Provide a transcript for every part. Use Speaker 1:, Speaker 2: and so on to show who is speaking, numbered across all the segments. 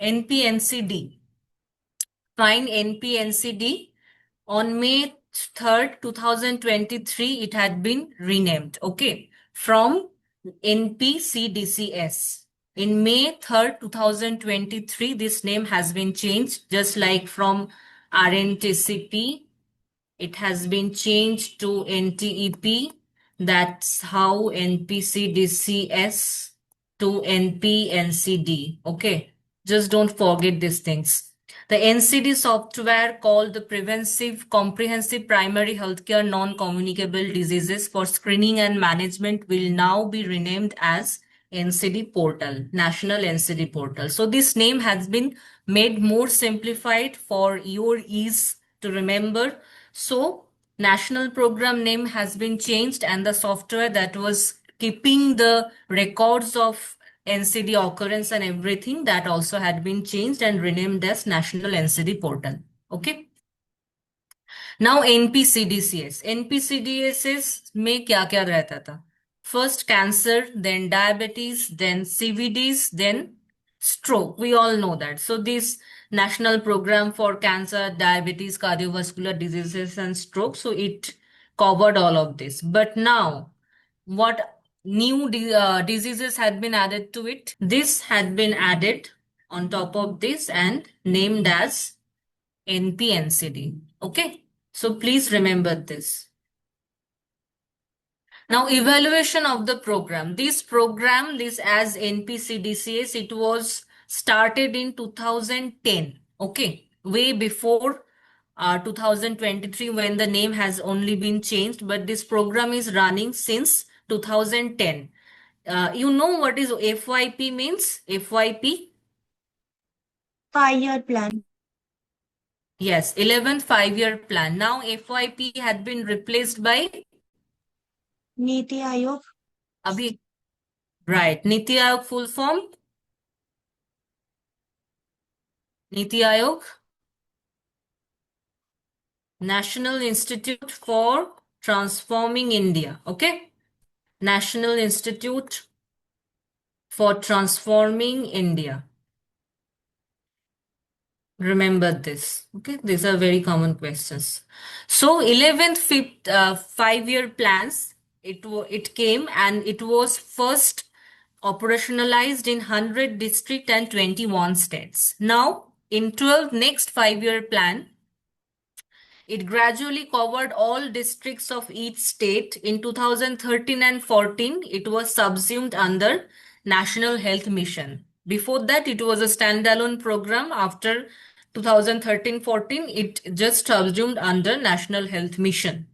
Speaker 1: NPNCD. Fine NPNCD. On May 3rd, 2023, it had been renamed, okay, from NPCDCS. In May 3rd, 2023, this name has been changed, just like from RNTCP, it has been changed to NTEP. That's how NPCDCS to NPNCD. Okay, just don't forget these things. The NCD software called the Preventive Comprehensive Primary Healthcare Non-Communicable Diseases for Screening and Management will now be renamed as NCD Portal, National NCD Portal. So this name has been made more simplified for your ease to remember. So national program name has been changed and the software that was keeping the records of NCD occurrence and everything, that also had been changed and renamed as National NCD Portal. Okay. Now NPCDCS. NPCDCS में क्या क्या रहता था? First cancer, then diabetes, then CVDs, then stroke. We all know that. So this national program for cancer, diabetes, cardiovascular diseases and stroke, so it covered all of this. But now what new diseases had been added to it? This had been added on top of this and named as NPNCD. Okay, so please remember this. Now, evaluation of the program. This program, this as NPCDCS, it was started in 2010. Okay, way before 2023 when the name has only been changed, but this program is running since 2010. You know what is FYP means? FYP?
Speaker 2: 5-year plan.
Speaker 1: Yes, 11th 5-year plan. Now FYP had been replaced by
Speaker 2: Niti Aayog.
Speaker 1: Abhi. Right. Niti Aayog full form? Niti Aayog? National Institute for Transforming India. Okay. National Institute for Transforming India. Remember this. Okay. These are very common questions. So 11th 5-year plans, it came and it was first operationalized in 100 districts and 21 states. Now, in 12th next 5-year plan, it gradually covered all districts of each state. In 2013 and 14, it was subsumed under National Health Mission. Before that, it was a standalone program. After 2013-14, it just subsumed under National Health Mission.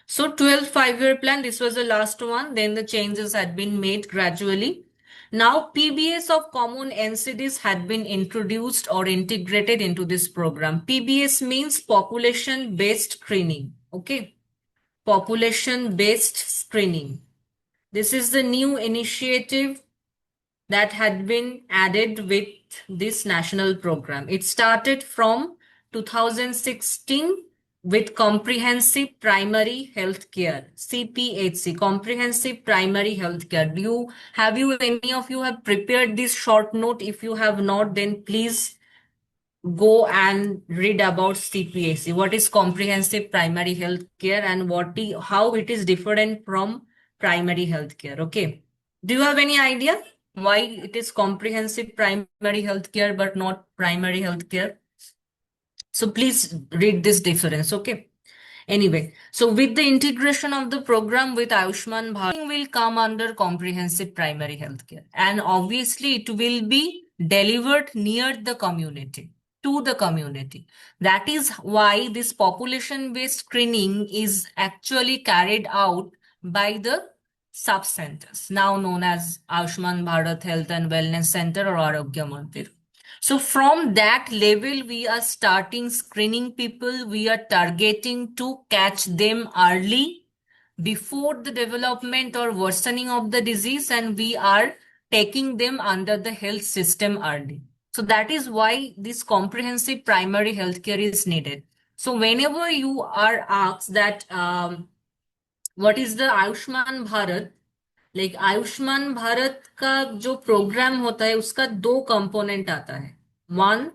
Speaker 1: So 12th 5-year plan, this was the last one. Then the changes had been made gradually. Now PBS of common NCDs had been introduced or integrated into this program. PBS means population-based screening. Okay. Population-based screening. This is the new initiative that had been added with this national program. It started from 2016 with Comprehensive Primary Health Care, CPHC, Comprehensive Primary Health Care. Any of you have prepared this short note? If you have not, then please go and read about CPHC. What is Comprehensive Primary Health Care and how it is different from primary health care? Okay. Do you have any idea why it is comprehensive primary health care but not primary health care? So please read this difference, okay? Anyway, so with the integration of the program with Ayushman Bharat will come under comprehensive primary health care. And obviously it will be delivered near the community, to the community. That is why this population-based screening is actually carried out by the sub-centers, now known as Ayushman Bharat Health and Wellness Center or Arogya Mandir. So from that level, we are starting screening people. We are targeting to catch them early before the development or worsening of the disease, and we are taking them under the health system early. So that is why this comprehensive primary healthcare is needed. So whenever you are asked that what is the Ayushman Bharat, like Ayushman Bharat का जो programme होता है उसका दो component आता है. One,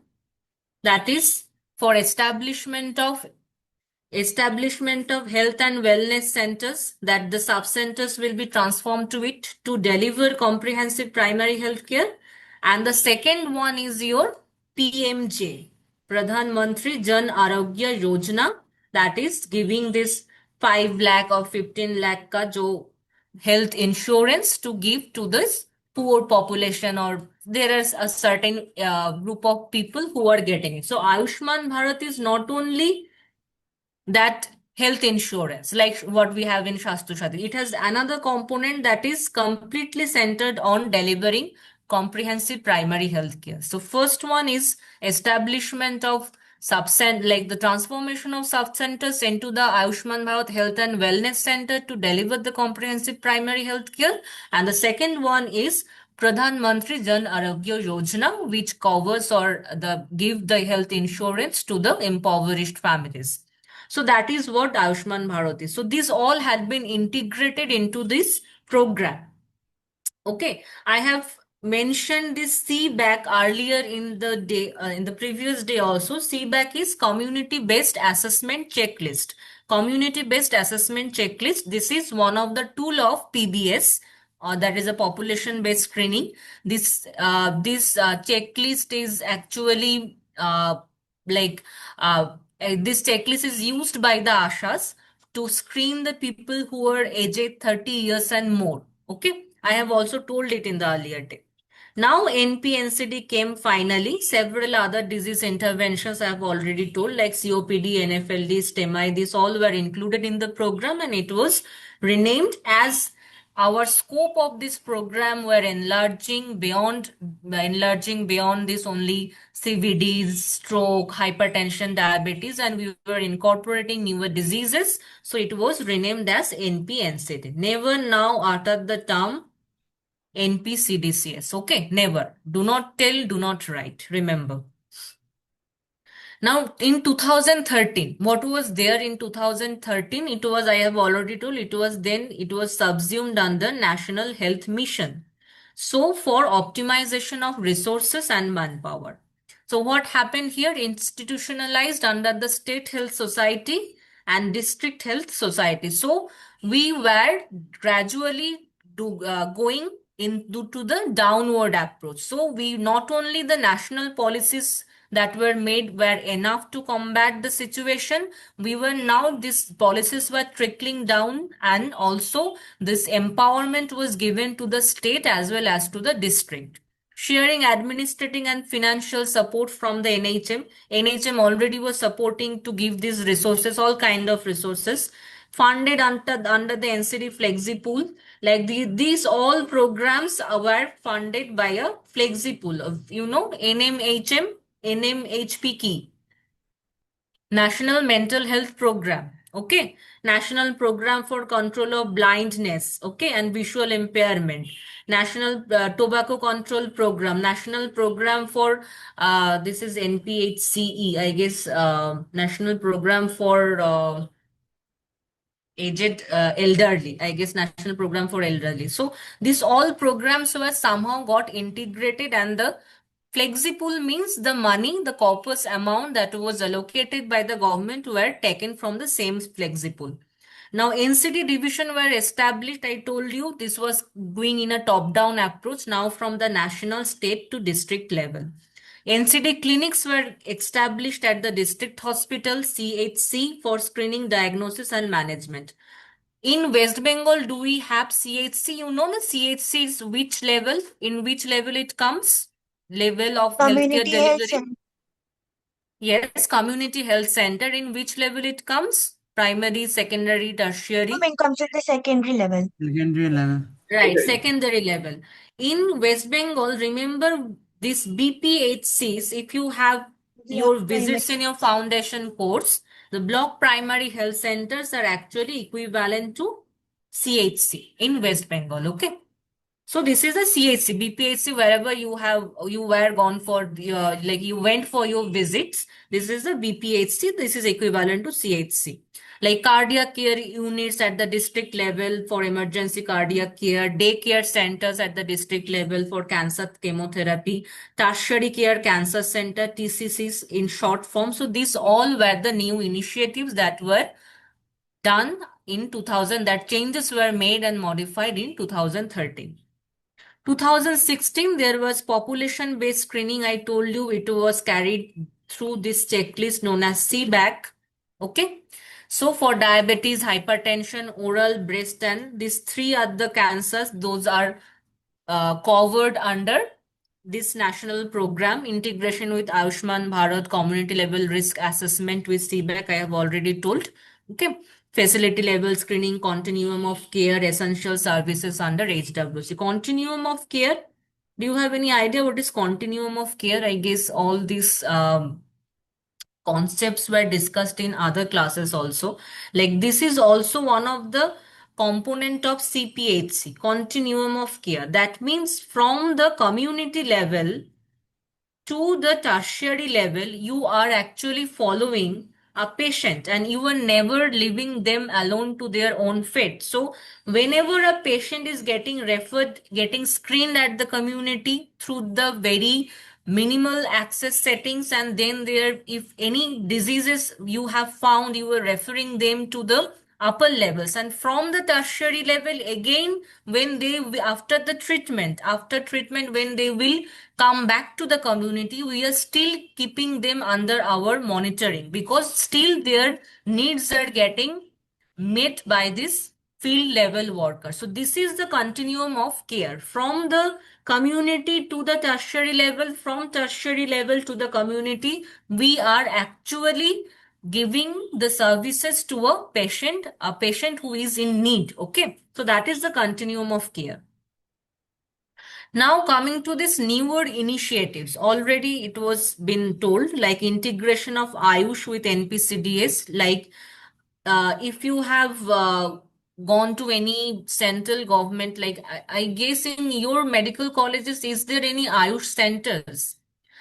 Speaker 1: that is for establishment of health and wellness centers, that the sub-centers will be transformed to it to deliver comprehensive primary health care. And the second one is your PMJ, Pradhan Mantri Jan Arogya Yojana, that is giving this 5 lakh or 15 lakh ka jo health insurance to give to this poor population, or there is a certain group of people who are getting it. So Ayushman Bharat is not only that health insurance like what we have in Shastu Shati. It has another component that is completely centered on delivering comprehensive primary health care. So first one is establishment of subcent like the transformation of sub-centers into the Ayushman Bharat Health and Wellness Center to deliver the comprehensive primary health care. And the second one is Pradhan Mantri Jan Arogya Yojana, which covers or the give the health insurance to the impoverished families. So that is what Ayushman Bharat is. So these all had been integrated into this program. Okay, I have mentioned this CBAC earlier in the day, in the previous day also. CBAC is community-based assessment checklist. Community-based assessment checklist. This is one of the tool of PBS, that is a population-based screening. This checklist is actually like this checklist is used by the ASHAs to screen the people who are aged 30 years and more. Okay, I have also told it in the earlier day. Now NP-NCD came finally. Several other disease interventions I have already told, like COPD, NAFLD, STEMI, these all were included in the program, and it was renamed as our scope of this program were enlarging beyond this only CVDs, stroke, hypertension, diabetes, and we were incorporating newer diseases. So it was renamed as NP-NCD. Never now utter the term NP-CDCS. Okay, never. Do not tell, do not write. Remember. Now, in 2013, what was there in 2013? It was, I have already told, it was subsumed under National Health Mission. So, for optimization of resources and manpower. So, what happened here? Institutionalized under the State Health Society and District Health Society. So, we were gradually going into the downward approach. So, we not only the national policies that were made were enough to combat the situation. We were now, these policies were trickling down, and also this empowerment was given to the state as well as to the district. Sharing administrative and financial support from the NHM. NHM already was supporting to give these resources, all kind of resources, funded under the NCD Flexi Pool. Like these all programs were funded by a Flexi Pool of, NMHM, NMHP key, National Mental Health Program. Okay, National Program for Control of Blindness, okay, and Visual Impairment, National Tobacco Control Program, National Program for this is NPHCE, I guess, National Program for aged elderly, I guess, National Program for Elderly. So these all programs were somehow got integrated, and the Flexipool means the money, the corpus amount that was allocated by the government were taken from the same Flexipool. Now NCD division were established. I told you this was going in a top-down approach now from the national, state to district level. NCD clinics were established at the district hospital CHC for screening, diagnosis and management. In West Bengal, do we have CHC? You know the CHC is which level? In which level it comes? Level of healthcare
Speaker 2: Community health
Speaker 1: delivery?
Speaker 2: center.
Speaker 1: Yes, community health center. In which level it comes? Primary, secondary, tertiary?
Speaker 2: Comes at the secondary level.
Speaker 3: Secondary level.
Speaker 1: Right, secondary level. In West Bengal, remember this BPHCs, if you have
Speaker 2: Yeah,
Speaker 1: your
Speaker 2: primary.
Speaker 1: visits in your foundation course, the block primary health centers are actually equivalent to CHC in West Bengal. Okay. So this is a CHC, BPHC, wherever you were gone for your, like you went for your visits. This is a BPHC. This is equivalent to CHC. like cardiac care units at the district level for emergency cardiac care, daycare centers at the district level for cancer chemotherapy, tertiary care cancer center, TCCs in short form. So these all were the new initiatives that were done in 2000, that changes were made and modified in 2013. 2016, there was population based screening. I told you it was carried through this checklist known as CBAC. Okay. So for diabetes, hypertension, oral, breast, and these three other cancers, those are covered under this national program, integration with Ayushman Bharat community level risk assessment with CBAC. I have already told. Okay. Facility level screening, continuum of care, essential services under HWC. Continuum of care. Do you have any idea what is continuum of care? I guess all these concepts were discussed in other classes also. Like this is also one of the component of CPHC, continuum of care. That means from the community level to the tertiary level, you are actually following a patient and you are never leaving them alone to their own fate. So, whenever a patient is getting referred, getting screened at the community through the very minimal access settings, and then there, if any diseases you have found, you are referring them to the upper levels, and from the tertiary level again, when they, after treatment, when they will come back to the community, we are still keeping them under our monitoring because still their needs are getting met by this field level worker. So this is the continuum of care from the community to the tertiary level, from tertiary level to the community. We are actually giving the services to a patient who is in need. Okay, so that is the continuum of care. Now coming to this newer initiatives, already it was been told, like integration of Ayush with NPCDs. Like if you have gone to any central government, like I guess in your medical colleges, is there any Ayush centers?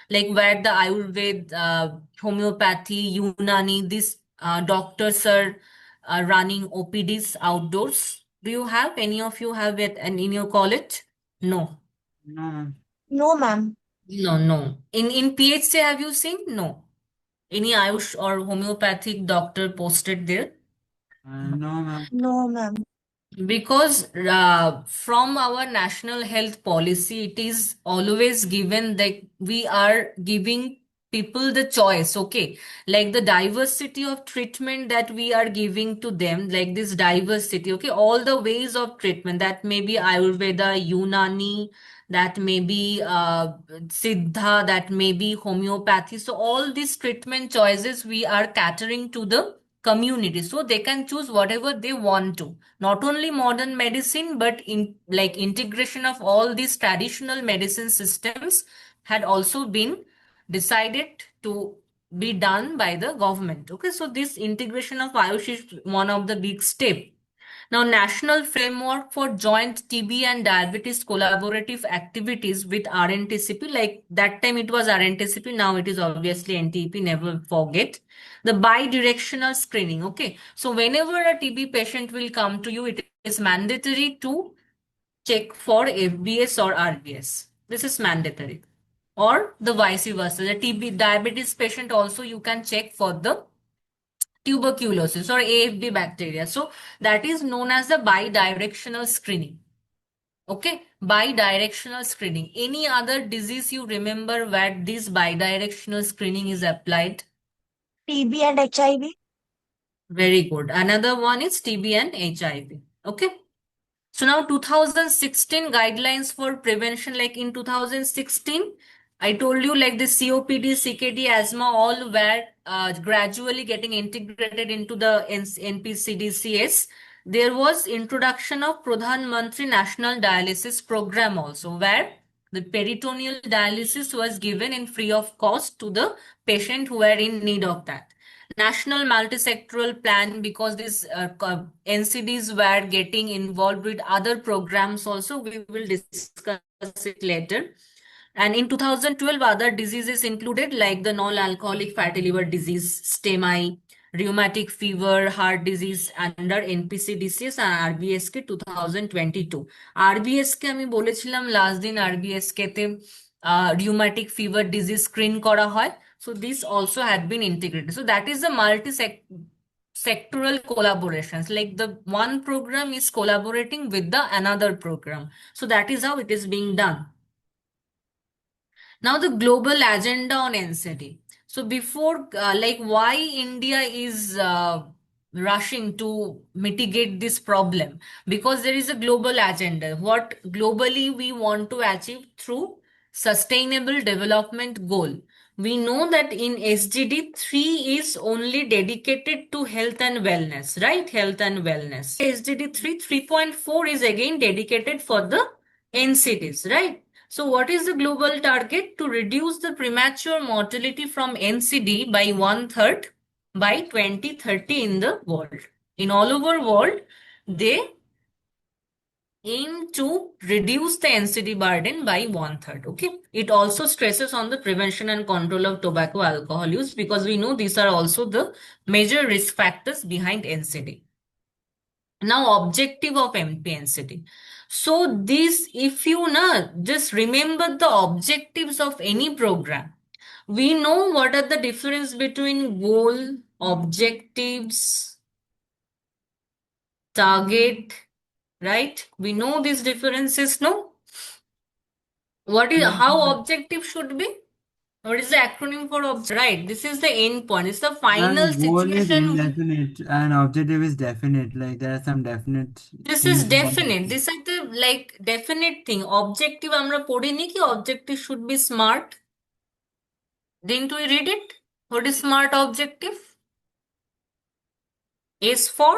Speaker 1: Like where the Ayurved, homeopathy, Unani, these doctors are running OPDs outdoors. Do you have, any of you have it and in your college? No.
Speaker 3: No,
Speaker 2: No, ma'am.
Speaker 1: No, no. In PHC, have you seen? No. Any Ayush or homeopathic doctor posted there?
Speaker 3: no, ma'am.
Speaker 2: No, ma'am.
Speaker 1: Because from our national health policy, it is always given that we are giving people the choice, okay? Like the diversity of treatment that we are giving to them, like this diversity, okay? All the ways of treatment, that may be Ayurveda, Unani, that may be Siddha, that may be homeopathy. So all these treatment choices we are catering to the community, so they can choose whatever they want to. Not only modern medicine, but in like integration of all these traditional medicine systems had also been decided to be done by the government. Okay, so this integration of Ayush is one of the big step. Now, National Framework for Joint TB and Diabetes Collaborative Activities with RNTCP, like that time it was RNTCP, now it is obviously NTP, never forget. The bi-directional screening, okay. So whenever a TB patient will come to you, it is mandatory to check for FBS or RBS. This is mandatory. Or the vice versa. The TB diabetes patient also you can check for the tuberculosis or AFB bacteria. So that is known as the bidirectional screening. Okay, bidirectional screening. Any other disease you remember where this bidirectional screening is applied?
Speaker 2: TB and HIV.
Speaker 1: Very good. Another one is TB and HIV. Okay. So now 2016 guidelines for prevention, like in 2016, I told you like the COPD, CKD, asthma, all were gradually getting integrated into the NPCDCS. There was introduction of Pradhan Mantri National Dialysis Program also, where the peritoneal dialysis was given in free of cost to the patient who were in need of that. National multisectoral plan, because these NCDs were getting involved with other programs also. We will discuss it later. And in 2012, other diseases included like the non-alcoholic fatty liver disease, STEMI, rheumatic fever, heart disease under NPCDCS and RBSK 2022. RBSK আমি বলেছিলাম last দিন RBSK তে rheumatic fever disease screen করা হয়. So this also had been integrated. So that is the sectoral collaborations. Like the one program is collaborating with the another program. So that is how it is being done. Now the global agenda on NCD. So before, like why India is rushing to mitigate this problem? Because there is a global agenda. What globally we want to achieve through sustainable development goal. We know that in SDG 3 is only dedicated to health and wellness, right? Health and wellness. SDG 3, 3.4 is again dedicated for the NCDs, right? So what is the global target? To reduce the premature mortality from NCD by 1/3 by 2030 in the world. In all over world, they aim to reduce the NCD burden by 1/3. Okay. It also stresses on the prevention and control of tobacco alcohol use because we know these are also the major risk factors behind NCD. Now, objective of MPNCD. So this, if you know, just remember the objectives of any program. We know what are the difference between goal, objectives, target, right? We know these differences, no? What is,
Speaker 3: Yeah,
Speaker 1: how objective should be? What is the acronym for objective? Right, this is the end point. It's the final
Speaker 3: and goal is
Speaker 1: situation.
Speaker 3: indefinite and objective is definite. Like there are some definite
Speaker 1: This is
Speaker 3: things you want to
Speaker 1: definite.
Speaker 3: achieve.
Speaker 1: This is the like definite thing. Objective আমরা পড়িনি কি objective should be smart. Didn't we read it? What is smart objective? S for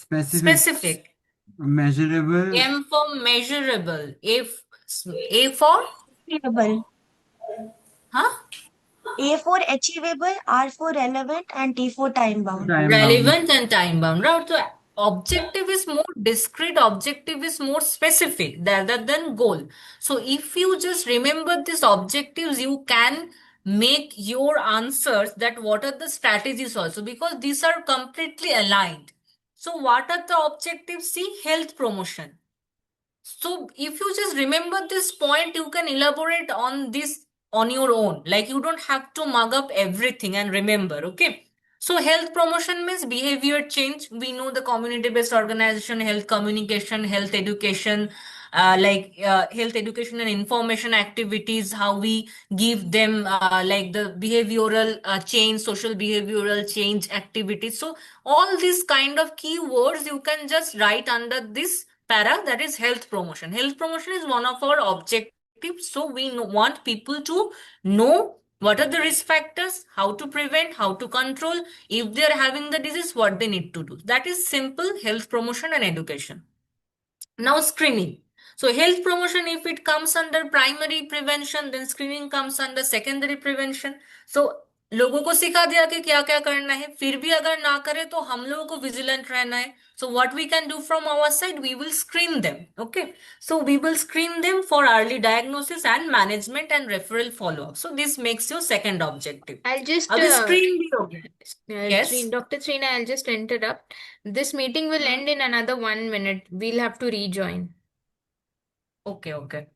Speaker 3: Specific,
Speaker 1: specific.
Speaker 3: measurable,
Speaker 1: M for measurable. A for
Speaker 2: Achievable.
Speaker 1: huh?
Speaker 2: A for achievable, R for relevant, and T for time bound.
Speaker 3: time bound.
Speaker 1: Relevant and time bound. Right? So objective is more discrete, objective is more specific rather than goal. So if you just remember these objectives, you can make your answers that what are the strategies also because these are completely aligned. So what are the objectives? See, health promotion. So if you just remember this point, you can elaborate on this on your own. Like you don't have to mug up everything and remember, okay? So health promotion means behavior change. We know the community-based organization, health communication, health education, health education and information activities, how we give them like the behavioral change, social behavioral change activities. So all these kind of keywords you can just write under this para, that is health promotion. Health promotion is one of our objectives. So we want people to know what are the risk factors, how to prevent, how to control, if they are having the disease, what they need to do. That is simple health promotion and education. Now screening. So health promotion, if it comes under primary prevention, then screening comes under secondary prevention. So लोगों को सिखा दिया कि क्या क्या करना है, फिर भी अगर ना करे तो हम लोगों को vigilant रहना है. So what we can do from our side, we will screen them. Okay. So we will screen them for early diagnosis and management and referral follow-up. So this makes your second objective.
Speaker 4: I'll just,
Speaker 1: अभी screen भी हो गया. Yes.
Speaker 4: Dr. Trina, I'll just interrupt. This meeting will end in another 1 minute. We'll have to rejoin.
Speaker 1: Okay.
Speaker 4: Okay.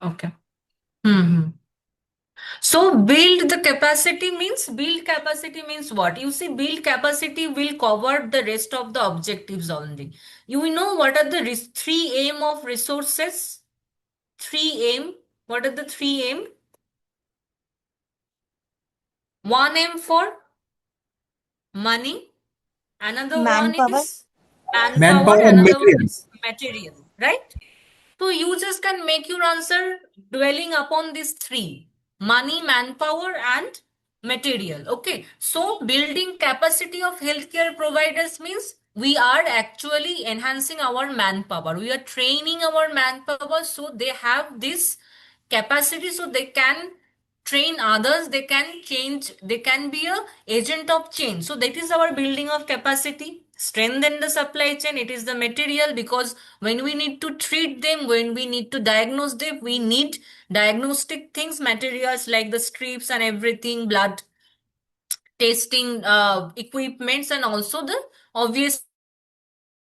Speaker 1: Okay. Hmm. So build capacity means what? You see, build capacity will cover the rest of the objectives only. You know what are the three aim of resources? Three aim. What are the three aim? One aim for money. Another one
Speaker 2: Manpower.
Speaker 1: is manpower.
Speaker 5: Manpower and
Speaker 1: Another one
Speaker 5: materials.
Speaker 1: is material. Right? So you just can make your answer dwelling upon these three: money, manpower, and material. Okay. So building capacity of healthcare providers means we are actually enhancing our manpower. We are training our manpower so they have this capacity so they can train others, they can change, they can be a agent of change. So that is our building of capacity. Strengthen the supply chain. It is the material because when we need to treat them, when we need to diagnose them, we need diagnostic things, materials like the strips and everything, blood testing equipments and also the obvious